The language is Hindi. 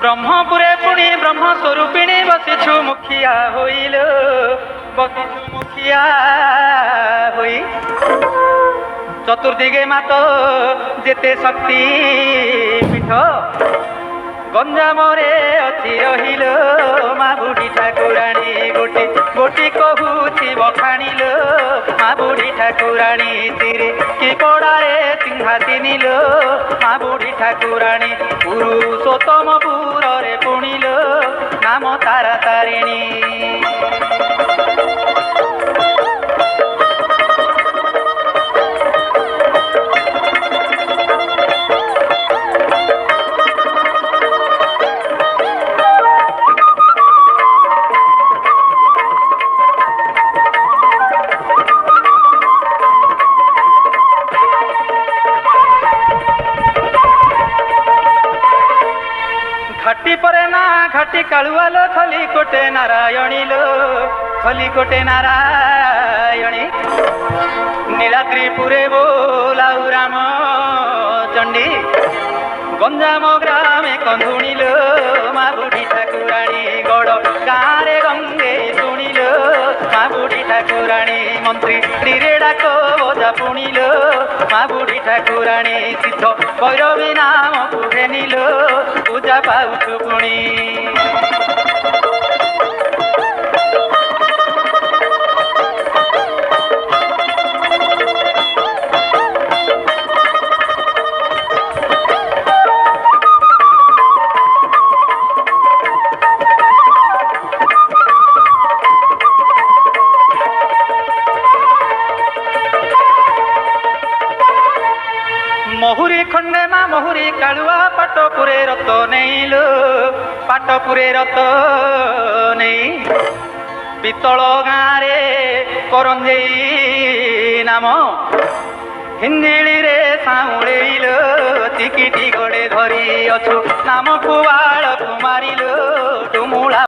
ବ୍ରହ୍ମପୁରେ ପୁଣି ବ୍ରହ୍ମ ସ୍ୱରୂପିଣୀ ବସିଛୁ ମୁଖିଆ ହୋଇଲ ବସିଛୁ ମୁଖିଆ ହୋଇ ଚତୁର୍ଦିଗେ ମାତ ଯେତେ ଶକ୍ତି ପୀଠ ଗଞ୍ଜାମରେ ଅଛି ରହିଲ ମା ବୁଢ଼ୀ ଠାକୁରାଣୀ ଗୋଟି ଗୋଟି କହୁଛି ବଖାଣିଲ ମା ବୁଢ଼ୀ ଠାକୁରାଣୀ ତିରେ କି ପଡ଼ାରେ ସିଂହାସିନିଲ ମା ବୁଢ଼ୀ ଠାକୁରାଣୀ ପୁରୁଷୋତ୍ତମପୁରରେ ପୁଣିଲ ନାମ ତାରା ତାରିଣୀ। घाटी परे ना घाटी कालुआलो खलिकोटे नारायणी लो खलिकोटे नारायणी नीलाद्रिपुरे बोलाउ राम चंडी गंजाम ग्रामे कंधुणील मा बुढ़ी ठाकुराणी गड़ गाँव गंगे शुणिल मा बुढ़ी ठाकुराणी मंत्री डाक बजा पुणिल मा बुढ़ी ठाकुराणी सिद्ध भैरवी नाम कुहेनिल पूजा पाउछु पुणी। महुरी खंडे मा महुरी कालुआ पाटपुरे रत नैल पाटपुरे रत नहीं पितल गाँरे करंजे नाम हिंदिली रे साउलेल टिकिटी गड़े धरी अछु नाम कुआल कुमारिल टुमुला